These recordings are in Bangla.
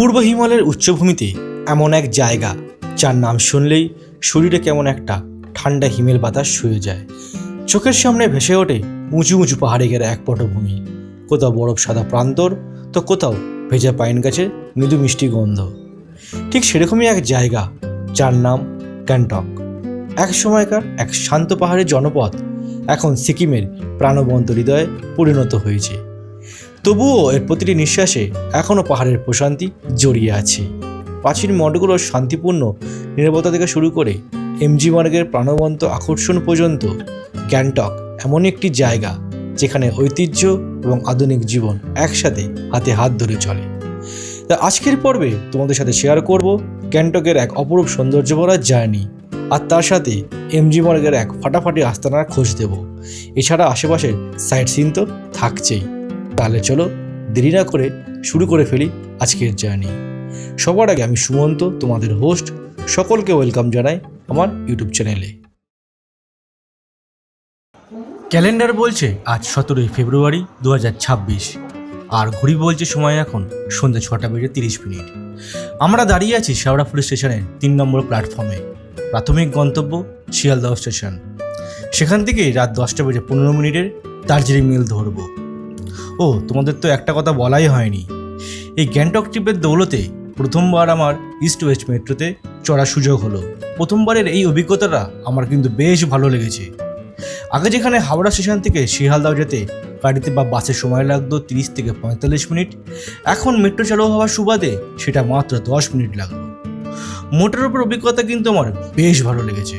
পূর্ব হিমালয়ের উচ্চভূমিতে এমন এক জায়গা যার নাম শুনলেই শরীরে কেমন একটা ঠান্ডা হিমেল বাতাস শুয়ে যায়। চোখের সামনে ভেসে ওঠে উঁচু উঁচু পাহাড়ে ঘেরা এক পটভূমি, কোথাও বরফ সাদা প্রান্তর, তো কোথাও ভেজা পাইন গাছের মৃদু মিষ্টি গন্ধ। ঠিক সেরকমই এক জায়গা যার নাম গ্যাংটক। এক সময়কার এক শান্ত পাহাড়ের জনপদ এখন সিকিমের প্রাণবন্ত হৃদয়ে পরিণত হয়েছে। তবুও এর প্রতিটি নিঃশ্বাসে এখনও পাহাড়ের প্রশান্তি জড়িয়ে আছে। প্রাচীন মঠগুলোর শান্তিপূর্ণ নীরবতা থেকে শুরু করে এমজি মার্গের প্রাণবন্ত আকর্ষণ পর্যন্ত গ্যাংটক এমন একটি জায়গা যেখানে ঐতিহ্য এবং আধুনিক জীবন একসাথে হাতে হাত ধরে চলে। তা আজকের পর্বে তোমাদের সাথে শেয়ার করব গ্যাংটকের এক অপরূপ সৌন্দর্য ভরা জার্নি, আর তার সাথে এমজি মার্গের এক ফাটাফাটি আস্তানার খোঁজ দেব। এছাড়া আশেপাশের সাইট সিন তো থাকছেই। তাহলে চলো দেরি না করে শুরু করে ফেলি আজকের জার্নি। সবার আগে আমি সুমন্ত, তোমাদের হোস্ট, সকলকে ওয়েলকাম জানাই আমার ইউটিউব চ্যানেলে। ক্যালেন্ডার বলছে আজ 17 ফেব্রুয়ারি 2026, আর ঘড়ি বলছে সময় এখন সন্ধ্যা 6:30। আমরা দাঁড়িয়ে আছি শেওড়া পুলিশ স্টেশনের 3 নম্বর প্ল্যাটফর্মে। প্রাথমিক গন্তব্য শিয়ালদহ স্টেশন। সেখান থেকে রাত 10:15 দার্জিলিং মেল ধরব। ও তোমাদের তো একটা কথা বলাই হয়নি, এই গ্যাংটক ট্রিপের দৌলতে প্রথমবার আমার ইস্ট ওয়েস্ট মেট্রোতে চড়ার সুযোগ হলো। প্রথমবারের এই অভিজ্ঞতাটা আমার কিন্তু বেশ ভালো লেগেছে। আগে যেখানে হাওড়া স্টেশন থেকে শিয়ালদহ যেতে গাড়িতে বা বাসে সময় লাগতো 30 থেকে 45 মিনিট, এখন মেট্রো চালু হওয়ার সুবাদে সেটা মাত্র 10 মিনিট লাগলো। মোটের উপর অভিজ্ঞতা কিন্তু আমার বেশ ভালো লেগেছে।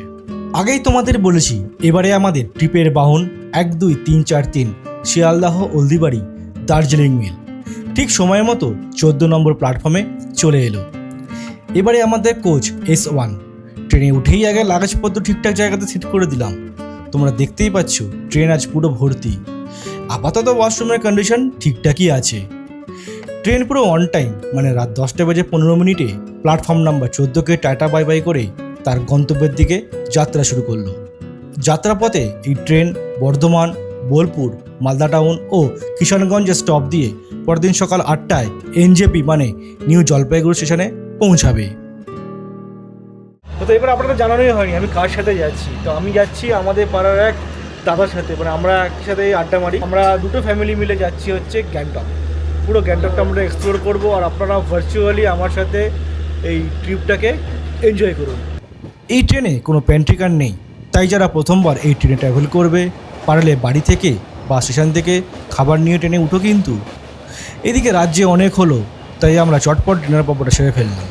আগেই তোমাদের বলেছি এবারে আমাদের ট্রিপের বাহন 1, 2, 3, 4, 3 শিয়ালদহ হলদিবাড়ি দার্জিলিং মেল ঠিক সময় মতো 14 নম্বর প্ল্যাটফর্মে চলে এলো। এবারে আমাদের কোচ S1। ট্রেনে উঠেই আগে লাগেজপত্র ঠিকঠাক জায়গাতে সেট করে দিলাম। তোমরা দেখতেই পাচ্ছ ট্রেন আজ পুরো ভর্তি। আপাতত ওয়াশরুমের কন্ডিশন ঠিকঠাকই আছে। ট্রেন পুরো অন টাইম, মানে রাত 10:15 প্ল্যাটফর্ম নাম্বার 14কে টাটা বাই বাই করে তার গন্তব্যের দিকে যাত্রা শুরু করলো। যাত্রাপথে এই ট্রেন বর্ধমান, বোলপুর, মালদা টাউন ও কিষানগঞ্জের স্টপ দিয়ে পরদিন সকাল 8টায় এনজেপি মানে নিউ জলপাইগুড়ি স্টেশনে পৌঁছাবে। তো এবার আপনাদের জানানোই হয়নি আমি কার সাথে যাচ্ছি। তো আমি যাচ্ছি আমাদের পাড়ার এক দাদার সাথে, মানে আমরা একসাথে আড্ডা মারি। আমরা দুটো ফ্যামিলি মিলে যাচ্ছি হচ্ছে গ্যাংটক। পুরো গ্যাংটকটা আমরা এক্সপ্লোর করবো, আর আপনারা ভার্চুয়ালি আমার সাথে এই ট্রিপটাকে এনজয় করুন। এই ট্রেনে কোনো প্যান্ট্রিকার নেই, তাই যারা প্রথমবার এই ট্রেনে ট্রাভেল করবে পারলে বাড়ি থেকে বা স্টেশন থেকে খাবার নিয়ে ট্রেনে উঠো। কিন্তু এদিকে রাজ্যে অনেক হলো, তাই আমরা চটপট ডিনার পর্বটা সেরে ফেললাম।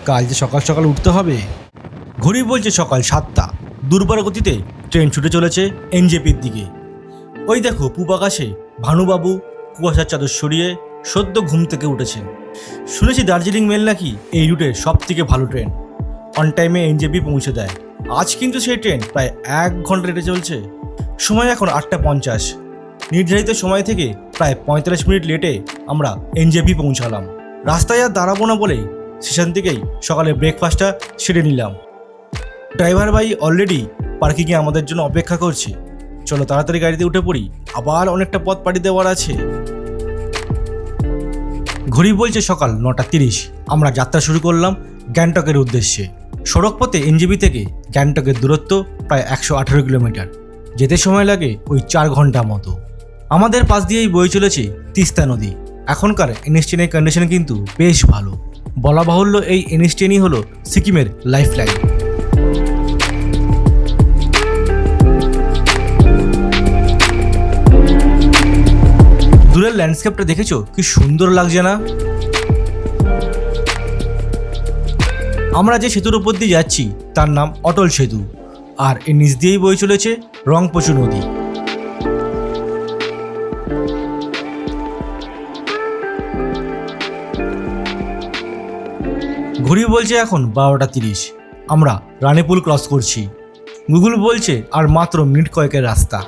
কাল যে সকাল সকাল উঠতে হবে। ঘড়ি বলছে সকাল 7টা। দুর্বার গতিতে ট্রেন ছুটে চলেছে এনজেপির দিকে। ওই দেখো পূব আকাশে ভানুবাবু কুয়াশার চাদর সরিয়ে সদ্য ঘুম থেকে উঠেছেন। শুনেছি দার্জিলিং মেল নাকি এই রুটের সব থেকে ভালো ট্রেন, অন টাইমে এনজেপি পৌঁছে দেয়। আজ কিন্তু সেই ট্রেন প্রায় 1 ঘন্টা লেটে চলছে। সময় এখন 8:50। নির্ধারিত সময় থেকে প্রায় 45 মিনিট লেটে আমরা এনজেপি পৌঁছালাম। রাস্তায় আর দাঁড়াবো না বলেই স্টেশন থেকেই সকালে ব্রেকফাস্টটা সেরে নিলাম। ড্রাইভার ভাই অলরেডি পার্কিংয়ে আমাদের জন্য অপেক্ষা করছে। চলো তাড়াতাড়ি গাড়িতে উঠে পড়ি, আবার অনেকটা পথ পাড়ি দেওয়ার আছে। ঘড়ি বলছে সকাল 9:30। আমরা যাত্রা শুরু করলাম গ্যাংটকের উদ্দেশ্যে। সড়কপথে এনজেপি থেকে গ্যাংটকের দূরত্ব প্রায় 118 কিলোমিটার। যেতে সময় লাগে ওই 4 ঘন্টা মতো। আমাদের পাশ দিয়েই বয়ে চলেছে তিস্তা নদী। এখনকার এনএইচ টেনের কন্ডিশন কিন্তু বেশ ভালো। বলা বাহুল্য এই এনএইচ টেনই হলো সিকিমের লাইফ লাইন। দূরের ল্যান্ডস্কেপটা দেখেছো কি সুন্দর লাগছে না? আমরা যে সেতুর উপর দিয়ে যাচ্ছি তার নাম অটল সেতু, আর এর নিচ দিয়েই বয়ে চলেছে রংপচু নদী। ঘড়ি বলছে এখন 12:30। আমরা রানীপুল ক্রস করছি। গুগল বলছে আর মাত্র মিনিট কয়েকের রাস্তা।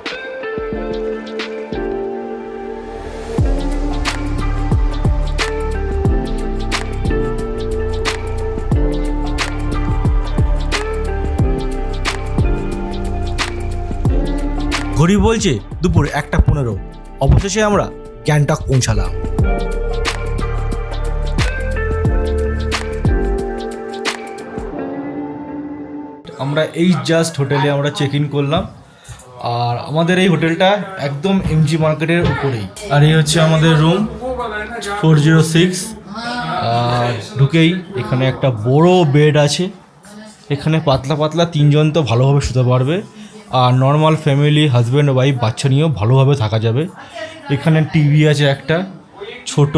ঘড়ি বলছে দুপুর 1:15। অবশেষে আমরা গ্যাংটক পৌঁছালাম। আমরা এই জাস্ট হোটেলে আমরা চেক ইন করলাম। আর আমাদের এই হোটেলটা একদম এমজি মার্কেটের উপরেই। আর এই হচ্ছে আমাদের রুম 406। আর ঢুকেই এখানে একটা বড় বেড আছে। এখানে পাতলা পাতলা 3 জন তো ভালোভাবে শুতে পারবে। আর নর্মাল ফ্যামিলি হাজব্যান্ড ওয়াইফ বাচ্চা নিয়েও ভালোভাবে থাকা যাবে। এখানে টিভি আছে, একটা ছোট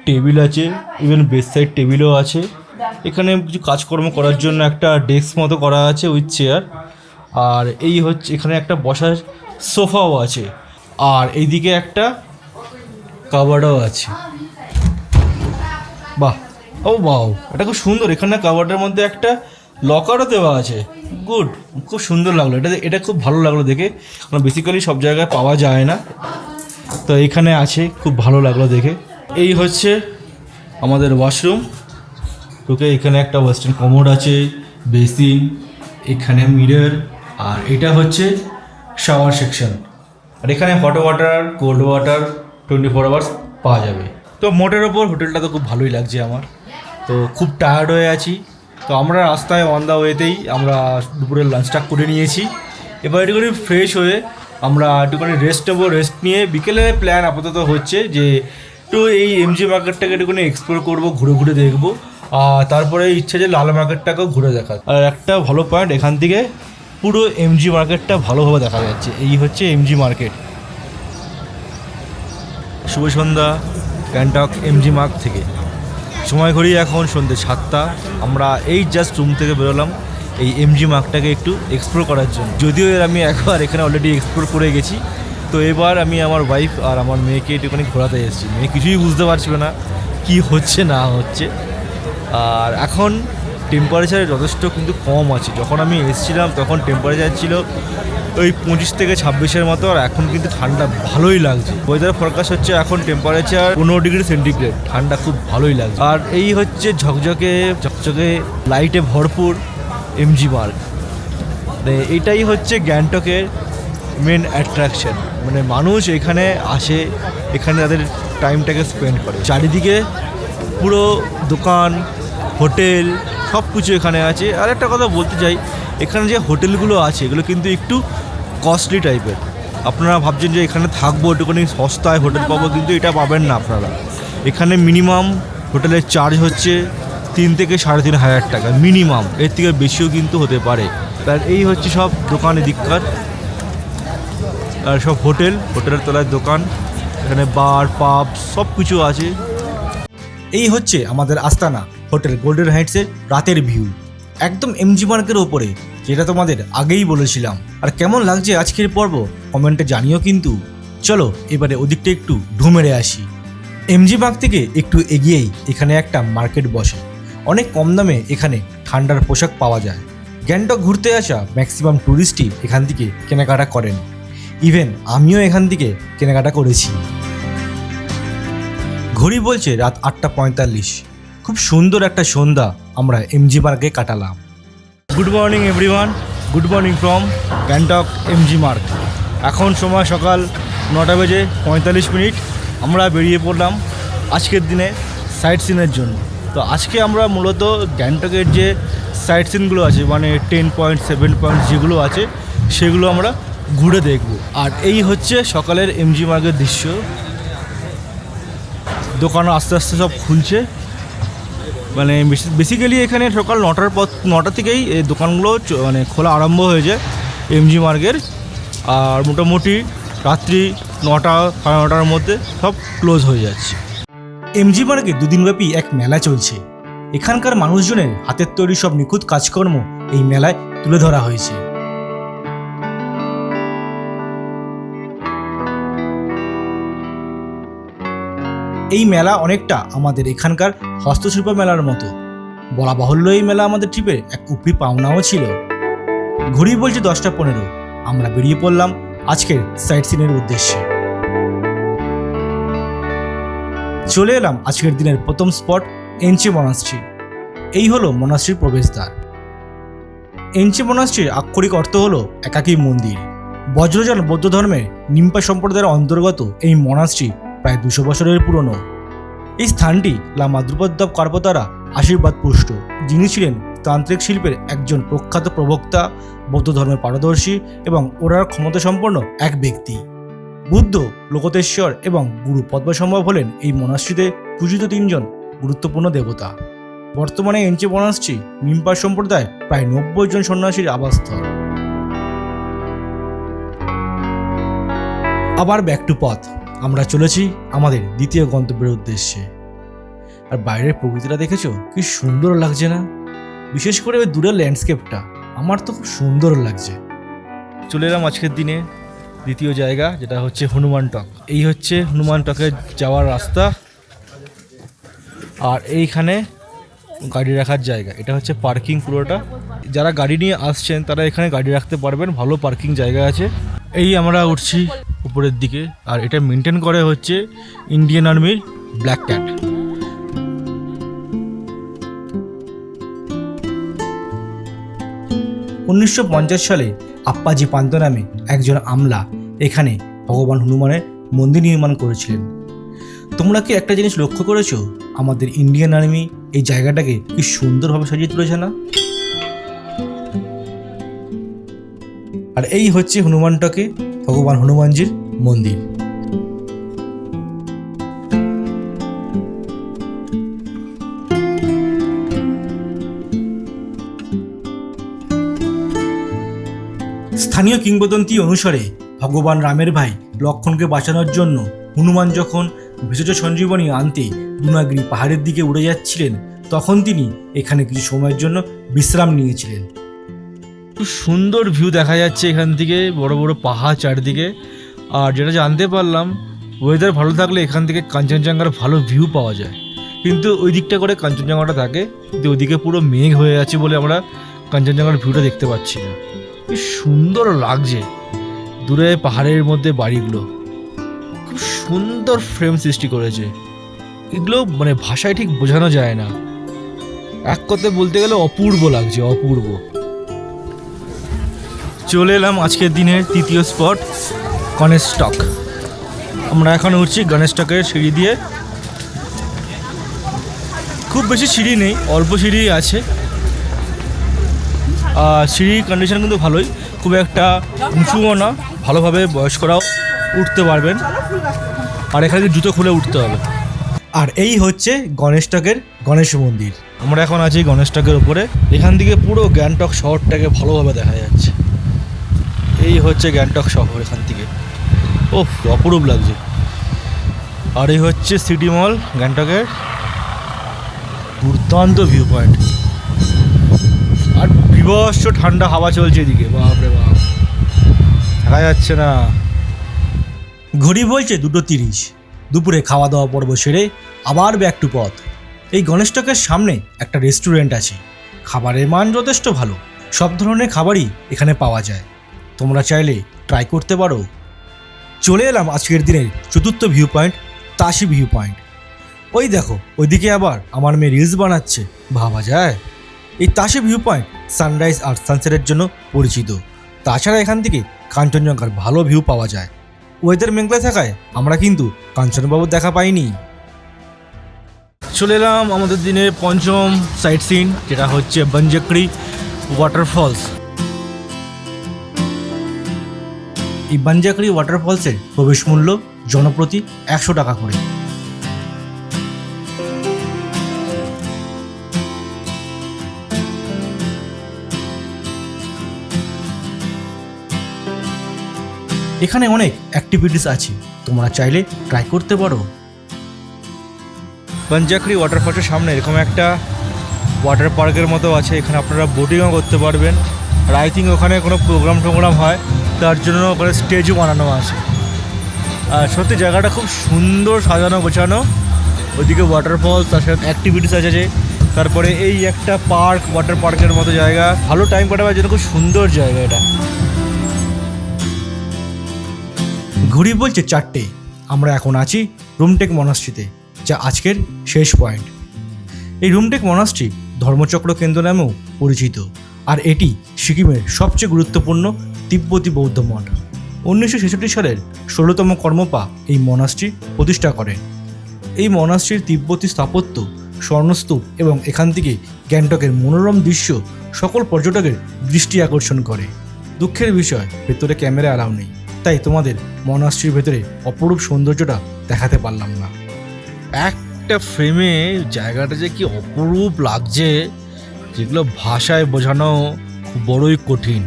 টেবিল আছে, ইভেন বেড সাইড টেবিলও আছে। এখানে কিছু কাজকর্ম করার জন্য একটা ডেস্ক মতো করা আছে উইথ চেয়ার। আর এই হচ্ছে এখানে একটা বসার সোফাও আছে। আর এইদিকে একটা কাবার্ডও আছে। বাহ, ও বাও, এটা খুব সুন্দর। এখানে কাবার্ডের মধ্যে একটা লকারও দেওয়া আছে। গুড, খুব সুন্দর লাগলো। এটা খুব ভালো লাগলো দেখে, কারণ বেসিক্যালি সব জায়গায় পাওয়া যায় না, তো এখানে আছে, খুব ভালো লাগলো দেখে। এই হচ্ছে আমাদের ওয়াশরুম। ঢুকে এখানে একটা ওয়েস্টার্ন কমোড আছে, বেসিন, এখানে মিরর, আর এটা হচ্ছে শাওয়ার সেকশন। আর এখানে hot water, cold water 24 hours পাওয়া যাবে। তো মোটের ওপর হোটেলটা তো খুব ভালোই লাগছে আমার। তো খুব টায়ার্ড হয়ে আছি, তো আমরা রাস্তায় অন দ্য ওয়েতেই আমরা দুপুরের লাঞ্চটা করে নিয়েছি। এবার একটুখানি ফ্রেশ হয়ে আমরা একটুখানি রেস্ট নেবো। রেস্ট নিয়ে বিকেলের প্ল্যান আপাতত হচ্ছে যে একটু এই এমজি মার্কেটটাকে একটুখানি এক্সপ্লোর করবো, ঘুরে ঘুরে দেখবো। আর তারপরে ইচ্ছে যে লাল মার্কেটটাকেও ঘুরে দেখা। আর একটা ভালো পয়েন্ট, এখান থেকে পুরো এমজি মার্কেটটা ভালোভাবে দেখা যাচ্ছে। এই হচ্ছে এমজি মার্কেট। শুভ সন্ধ্যা গ্যাংটক এমজি মার্ক থেকে। সময় ঘড়ি এখন সন্ধ্যে 7টা। আমরা এই জাস্ট রুম থেকে বেরোলাম এই এমজি মার্কটাকে একটু এক্সপ্লোর করার জন্য। যদিও আমি একবার এখানে অলরেডি এক্সপ্লোর করে গেছি, তো এবার আমি আমার ওয়াইফ আর আমার মেয়েকে একটুখানি ঘোরাতে এসেছি। মেয়ে কিছুই বুঝতে পারছিল না কি হচ্ছে না হচ্ছে। আর এখন টেম্পারেচার যথেষ্ট কিন্তু কম আছে। যখন আমি এসেছিলাম তখন টেম্পারেচার ছিল ওই 25 থেকে 26-এর মতো। আর এখন কিন্তু ঠান্ডা ভালোই লাগছে। ওয়েদার ফরকাস্ট হচ্ছে এখন টেম্পারেচার 15 ডিগ্রি সেন্টিগ্রেড, ঠান্ডা খুব ভালোই লাগছে। আর এই হচ্ছে ঝকঝকে লাইটে ভরপুর এমজি মার্ক। এইটাই হচ্ছে গ্যাংটকের মেন অ্যাট্রাকশন। মানে মানুষ এখানে আসে, এখানে তাদের টাইমটাকে স্পেন্ড করে। চারিদিকে পুরো দোকান, হোটেল সব কিছু এখানে আছে। আর একটা কথা বলতে চাই, এখানে যে হোটেলগুলো আছে এগুলো কিন্তু একটু কস্টলি টাইপের। আপনারা ভাবছেন যে এখানে থাকবো একটুখানি সস্তায় হোটেল পাবো, কিন্তু এটা পাবেন না আপনারা। এখানে মিনিমাম হোটেলের চার্জ হচ্ছে 3 থেকে 3,500 টাকা মিনিমাম, এর থেকে বেশিও কিন্তু হতে পারে। তার এই হচ্ছে সব দোকান এদিককার, আর সব হোটেলের তলায় দোকান। এখানে বার, পাব সব কিছু আছে। এই হচ্ছে আমাদের আস্তানা হোটেল গোল্ডেন হাইটসের রাতের ভিউ, একদম এমজি মার্কের ওপরে, যেটা তোমাদের আগেই বলেছিলাম। আর কেমন লাগছে আজকের পর্ব কমেন্টে জানিও কিন্তু। চলো এবারে ওদিকটা একটু ঢু মেরে আসি। এমজি মার্ক থেকে একটু এগিয়েই এখানে একটা মার্কেট বসে। অনেক কম দামে এখানে ঠান্ডার পোশাক পাওয়া যায়। গ্যাংটক ঘুরতে আসা ম্যাক্সিমাম ট্যুরিস্টই এখান থেকে কেনাকাটা করেন। ইভেন আমিও এখান থেকে কেনাকাটা করেছি। ঘড়ি বলছে রাত 8:45। খুব সুন্দর একটা সন্ধ্যা আমরা এমজি মার্কে কাটালাম। Good morning everyone, good morning from Gangtok MG mark. এখন সময় সকাল 9:45। আমরা বেরিয়ে পড়লাম আজকের দিনে সাইট সিনের জন্য। তো আজকে আমরা মূলত গ্যাংটকের যে সাইট সিনগুলো আছে, মানে 10 পয়েন্ট 7 পয়েন্ট যেগুলো আছে সেগুলো আমরা ঘুরে দেখব। আর এই হচ্ছে সকালের এমজি মার্কের দৃশ্য। দোকান আস্তে আস্তে সব খুলছে। মানে বেসিক্যালি এখানে সকাল 9টা থেকেই এই দোকানগুলো মানে খোলা আরম্ভ হয়ে যায় এমজি মার্কের। আর মোটামুটি রাত্রি 9টা সাড়ে 9টার মধ্যে সব ক্লোজ হয়ে যাচ্ছে। এমজি মার্কে দুদিনব্যাপী এক মেলা চলছে। এখানকার মানুষজনের হাতের তৈরি সব নিখুঁত কাজকর্ম এই মেলায় তুলে ধরা হয়েছে। এই মেলা অনেকটা আমাদের এখানকার হস্তশিল্প মেলার মতো। বলা বাহুল্য এই মেলা আমাদের ট্রিপের এক উপরি পাওনাও ছিল। ঘড়ি বলছে 10:15। আমরা বেরিয়ে পড়লাম আজকের সাইট সিনের উদ্দেশ্যে। চলে এলাম আজকের দিনের প্রথম স্পট, এনচে মনাস্ট্রি। এই হলো মনাস্ট্রির প্রবেশদ্বার। এনচে মনাস্ট্রির আক্ষরিক অর্থ হলো একাকী মন্দির। বজ্রযান বৌদ্ধ ধর্মের নিম্পা সম্প্রদায়ের অন্তর্গত এই মনাস্ট্রি প্রায় 200 বছরের পুরনো। এই স্থানটি লামা দ্রুপদ কার্পো দ্বারা আশীর্বাদ পুষ্ট, যিনি ছিলেন তান্ত্রিক শিল্পের একজন প্রখ্যাত প্রবক্তা, বৌদ্ধ ধর্মের পারদর্শী এবং ওরার ক্ষমতাসম্পন্ন এক ব্যক্তি। বুদ্ধ, লোকতেশ্বর এবং গুরু পদ্মসম্ভব হলেন এই মনাস্ট্রিতে পূজিত তিনজন গুরুত্বপূর্ণ দেবতা। বর্তমানে এনচে মনাস্ট্রি নিমপার সম্প্রদায় প্রায় 90 জন সন্ন্যাসীর আবাসস্থল। আবার ব্যাক টু পথ, আমরা চলেছি আমাদের দ্বিতীয় গন্তব্যের উদ্দেশ্যে। আর বাইরের প্রকৃতিটা দেখেছো কি সুন্দর লাগছে না? বিশেষ করে ওই দূরের ল্যান্ডস্কেপটা আমার তো খুব সুন্দর লাগছে। চলে এলাম আজকের দিনে দ্বিতীয় জায়গা, যেটা হচ্ছে হনুমান টক। এই হচ্ছে হনুমান টকে যাওয়ার রাস্তা, আর এইখানে গাড়ি রাখার জায়গা। এটা হচ্ছে পার্কিং পুরোটা। যারা গাড়ি নিয়ে আসছেন তারা এখানে গাড়ি রাখতে পারবেন, ভালো পার্কিং জায়গা আছে। এই আমরা উঠছি উপরের দিকে, আর এটা মেনটেন করে হচ্ছে ইন্ডিয়ান আর্মির ব্ল্যাক ক্যাট। উনিশশো সালে আপ্পাজি পান্ত নামে একজন আমলা এখানে ভগবান হনুমানের মন্দির নির্মাণ করেছিলেন। তোমরা কি একটা জিনিস লক্ষ্য করেছো? আমাদের ইন্ডিয়ান আর্মি এই জায়গাটাকে কি সুন্দরভাবে সাজিয়ে তুলেছে না? আর এই হচ্ছে হনুমান টকে ভগবান হনুমানজির মন্দির। স্থানীয় কিংবদন্তি অনুসারে ভগবান রামের ভাই লক্ষ্মণকে বাঁচানোর জন্য হনুমান যখন ভেষজ সঞ্জীবনী আনতে দুনাগিরি পাহাড়ের দিকে উড়ে যাচ্ছিলেন, তখন তিনি এখানে কিছু সময়ের জন্য বিশ্রাম নিয়েছিলেন। খুব সুন্দর ভিউ দেখা যাচ্ছে এখান থেকে, বড় বড় পাহাড় চারদিকে। আর যেটা জানতে পারলাম, ওয়েদার ভালো থাকলে এখান থেকে কাঞ্চনজঙ্ঘার ভালো ভিউ পাওয়া যায়। কিন্তু ওই দিকটা করে কাঞ্চনজঙ্ঘাটা থাকে, কিন্তু ওইদিকে পুরো মেঘ হয়ে আছে বলে আমরা কাঞ্চনজঙ্ঘার ভিউটা দেখতে পাচ্ছি না। কি সুন্দর লাগছে দূরে পাহাড়ের মধ্যে বাড়িগুলো, খুব সুন্দর ফ্রেম সৃষ্টি করেছে। এগুলো মানে ভাষায় ঠিক বোঝানো যায় না, এক কথায় বলতে গেলে অপূর্ব লাগছে, অপূর্ব। চলে এলাম আজকের দিনের তৃতীয় স্পট, গণেশ টক। আমরা এখন উঠছি গণেশ টকের সিঁড়ি দিয়ে। খুব বেশি সিঁড়ি নেই, অল্প সিঁড়ি আছে। সিঁড়ির কন্ডিশন কিন্তু ভালোই, খুব একটা উঁচুও না, ভালোভাবে বয়স্করাও উঠতে পারবেন। আর এখানে জুতো খুলে উঠতে হবে। আর এই হচ্ছে গণেশ টকের গণেশ মন্দির। আমরা এখন আছি গণেশ টকের উপরে। এখান থেকে পুরো গ্যাংটক শহরটাকে ভালোভাবে দেখা যাচ্ছে। এই হচ্ছে গ্যাংটক শহর এখান থেকে, ওহ অপরূপ লাগছে। আর এই হচ্ছে সিটি মল গ্যাংটকের, দুর্দান্ত ভিউ পয়েন্ট। আর বিভৎস ঠান্ডা হাওয়া চলছে এদিকে, বাপরে বাপ, দেখা যাচ্ছে না। ঘড়ি বলছে 2:30। দুপুরে খাওয়া দাওয়া পর্ব সেরে আবার ব্যাক টু পথ। এই গণেশ টকের সামনে একটা রেস্টুরেন্ট আছে, খাবারের মান যথেষ্ট ভালো, সব ধরনের খাবারই এখানে পাওয়া যায়। তোমরা চাইলে ট্রাই করতে পারো। চলে এলাম আজকের দিনের চতুর্থ view point, Tashi view point. ওই দেখো ওইদিকে আবার আমার মেয়ে রিলস বানাচ্ছে, ভাবা যায়। এই তাশি ভিউ পয়েন্ট সানরাইজ আর সানসেটের জন্য পরিচিত। তাছাড়া এখান থেকে কাঞ্চনজঙ্ঘার ভালো ভিউ পাওয়া যায়। ওয়েদার মেঘলা থাকায় আমরা কিন্তু কাঞ্চনবাবুর দেখা পাইনি। চলে এলাম আমাদের দিনের পঞ্চম সাইট সিন, যেটা হচ্ছে বনজাকড়ি ওয়াটারফলস। এই বনজাকড়ি ওয়াটারফলসের প্রবেশ মূল্য জনপ্রতি 100 টাকা করে। এখানে অনেক অ্যাক্টিভিটিস আছে, তোমরা চাইলে ট্রাই করতে পারো। বনজাকড়ি ওয়াটারফলসের সামনে এরকম একটা ওয়াটার পার্কের মতো আছে, এখানে আপনারা বোটিংও করতে পারবেন। আর আই থিঙ্ক ওখানে কোনো প্রোগ্রাম হয়, তার জন্য ওখানে স্টেজও বানানো আছে। আর সত্যি জায়গাটা খুব সুন্দর সাজানো গোছানো। ওইদিকে ওয়াটারফলস, তার সাথে অ্যাক্টিভিটিস আছে যে, তারপরে এই একটা পার্ক, ওয়াটার পার্কের মতো জায়গা, ভালো টাইম কাটাবার জন্য খুব সুন্দর জায়গা এটা। ঘড়ি বলছে 4টে। আমরা এখন আছি রুমটেক মনাস্ট্রিতে, যা আজকের শেষ পয়েন্ট। এই রুমটেক মনাস্ট্রি ধর্মচক্র কেন্দ্র নামেও পরিচিত, আর এটি সিকিমের সবচেয়ে গুরুত্বপূর্ণ তিব্বতী বৌদ্ধ মঠ। 1966 সালের 16তম কর্মপা এই মনাস্ট্রি প্রতিষ্ঠা করেন। এই মনাস্ট্রির তিব্বতী স্থাপত্য স্বর্ণস্তূপ এবং এখান থেকে গ্যাংটকের মনোরম দৃশ্য সকল পর্যটকের দৃষ্টি আকর্ষণ করে। দুঃখের বিষয়, ভেতরে ক্যামেরা অ্যালাউ নেই, তাই তোমাদের মনাস্ট্রির ভেতরে অপরূপ সৌন্দর্যটা দেখাতে পারলাম না। একটা ফ্রেমে জায়গাটা যে কি অপরূপ লাগছে, যেগুলো ভাষায় বোঝানো খুব বড়ই কঠিন।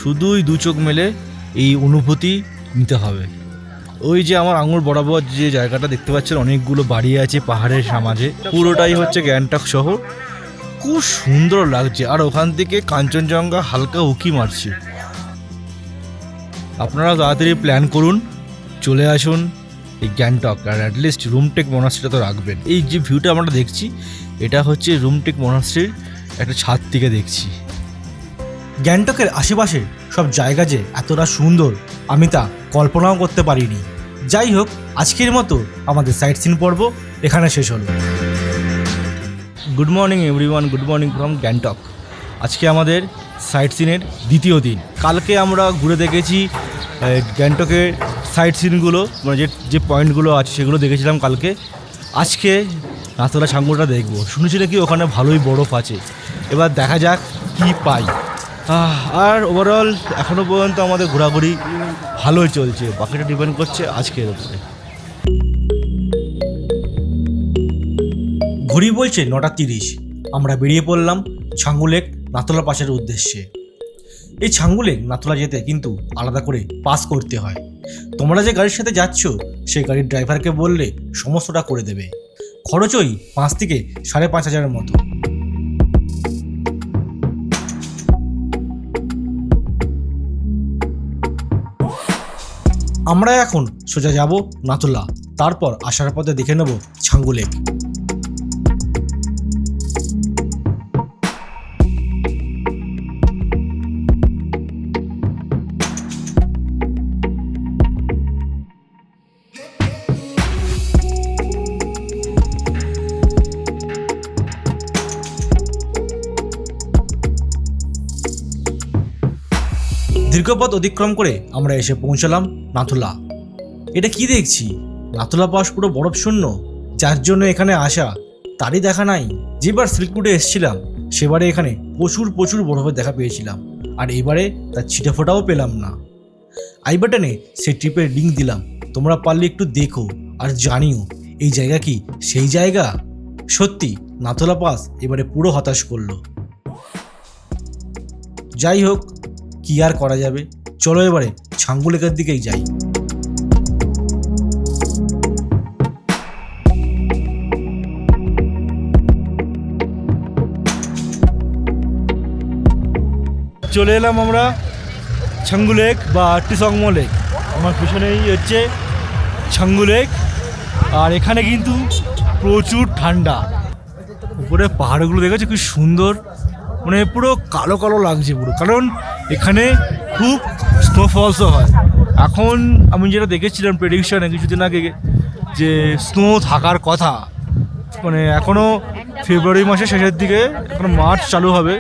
শুধুই দু চোখ মেলে এই অনুভূতি নিতে হবে। ওই যে আমার আঙুল বরাবর যে জায়গাটা দেখতে পাচ্ছেন, অনেকগুলো বাড়ি আছে পাহাড়ের মাঝে, পুরোটাই হচ্ছে গ্যাংটক শহর। খুব সুন্দর লাগছে, আর ওখান থেকে কাঞ্চনজঙ্ঘা হালকা উঁকি মারছে। আপনারা তাড়াতাড়ি প্ল্যান করুন, চলে আসুন এই গ্যাংটক, আর অ্যাটলিস্ট রুমটেক মনাস্ট্রিটা তো রাখবেন। এই যে ভিউটা আমরা দেখছি, এটা হচ্ছে রুমটেক মনাস্ট্রির একটা ছাদ থেকে দেখছি। গ্যাংটকের আশেপাশে সব জায়গা যে এতটা সুন্দর আমি তা কল্পনাও করতে পারিনি। যাই হোক, আজকের মতো আমাদের সাইট সিন পর্ব এখানে শেষ হলো। Good morning everyone, good morning from Gangtok. আজকে আমাদের সাইট সিনের দ্বিতীয় দিন। কালকে আমরা ঘুরে দেখেছি গ্যাংটকের সাইট সিনগুলো, মানে যে পয়েন্টগুলো আছে সেগুলো দেখেছিলাম কালকে। আজকে নাথুলা ছাঙ্গুটা দেখবো। শুনেছি নাকি ওখানে ভালোই বরফ আছে, এবার দেখা যাক কি পাই। আর ওভারঅল এখনও পর্যন্ত আমাদের ঘোরাঘুরি ভালোই চলছে, বাকিটা ডিপেন্ড করছে আজকের উপরে। ঘড়ি বলছে 9:30। আমরা বেরিয়ে পড়লাম ছাঙ্গু লেক নাথুলা পাসের উদ্দেশ্যে। এই ছাঙ্গু লেক নাথুলা যেতে কিন্তু আলাদা করে পাস করতে হয়। তোমরা যে গাড়ির সাথে যাচ্ছ সেই গাড়ির ড্রাইভারকে বললে সমস্তটা করে দেবে। খরচ ওই 5 থেকে 5,500 মতো। আমরা এখন সোজা যাব নাথুলা, তারপর আসার পথে দেখে নেব ছাঙ্গু লেক। দীর্ঘপথ অতিক্রম করে আমরা এসে পৌঁছলাম নাথুলা। এটা কি দেখছি, নাথুলা পাস পুরো বরফ শূন্য। যার জন্য এখানে আসা তারই দেখা নাই। যেবার সিল্ক রুটে এসেছিলাম সেবারে এখানে প্রচুর বরফের দেখা পেয়েছিলাম, আর এবারে তার ছিটে ফোটাও পেলাম না। আই বাটনে সেই ট্রিপের লিঙ্ক দিলাম, তোমরা পারলে একটু দেখো আর জানিও এই জায়গা কি সেই জায়গা। সত্যি নাথুলা পাস এবারে পুরো হতাশ করলো। যাই হোক, কি আর করা যাবে, চলো এবারে ছাঙ্গু লেকের দিকেই যাই। চলে এলাম আমরা ছাঙ্গু লেক বা টিসংমো লেক। আমার পিছনেই হচ্ছে ছাঙ্গু লেক, আর এখানে কিন্তু প্রচুর ঠান্ডা। উপরে পাহাড়গুলো দেখেছো কি সুন্দর, মানে পুরো কালো কালো লাগছে পুরো, কারণ এখানে খুব স্নোফলসও হয়। এখন আমি যেটা দেখেছিলাম প্রেডিকশনে কিছুদিন আগে, যে স্নো থাকার কথা, মানে এখনও ফেব্রুয়ারি মাসের শেষের দিকে, এখন মার্চ চালু হবে,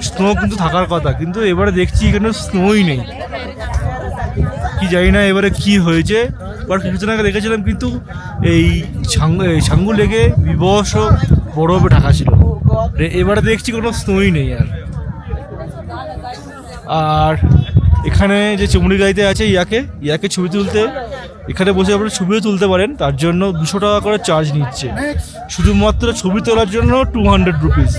স্নো কিন্তু থাকার কথা, কিন্তু এবারে দেখছি এখানে স্নোই নেই। কি জানি না এবারে কি হয়েছে, বাট কিছুদিন আগে দেখেছিলাম কিন্তু এই ছাঙ্গু লেকে বিবশ বরফে ঢাকা ছিল। এবারে দেখছি কোনো স্নোই নেই। আর এখানে যে চমড়ি গাড়িতে আছে ইয়াকে ছবি তুলতে, এখানে বসে আপনারা ছবিও তুলতে পারেন, তার জন্য 200 টাকা করে চার্জ নিচ্ছে, শুধুমাত্র ছবি তোলার জন্য 200 রুপিস।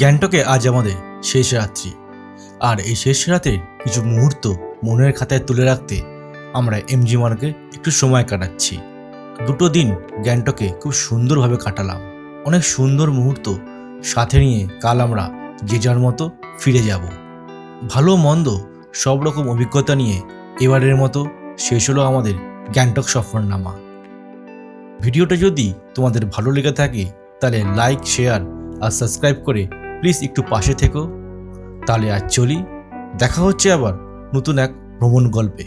গ্যাংটকে আজ আমাদের শেষ রাত্রি, আর এই শেষ রাতের কিছু মুহূর্ত মনের খাতায় তুলে রাখতে আমরা এমজি মার্গে একটু সময় কাটাচ্ছি। 2 দিন গ্যাংটকে খুব সুন্দরভাবে কাটালাম, অনেক সুন্দর মুহূর্ত সাথে নিয়ে কাল আমরা যে যার মতো ফিরে যাব। ভালো মন্দ সব রকম অভিজ্ঞতা নিয়ে এবারের মতো শেষ হলো আমাদের গ্যাংটক সফরনামা। ভিডিওটা যদি তোমাদের ভালো লেগে থাকে তাহলে লাইক, শেয়ার আর সাবস্ক্রাইব করে প্লিজ একটু পাশে থেকো। তাহলে আজ চলি, দেখা হচ্ছে আবার নতুন এক ভ্রমণ গল্পে।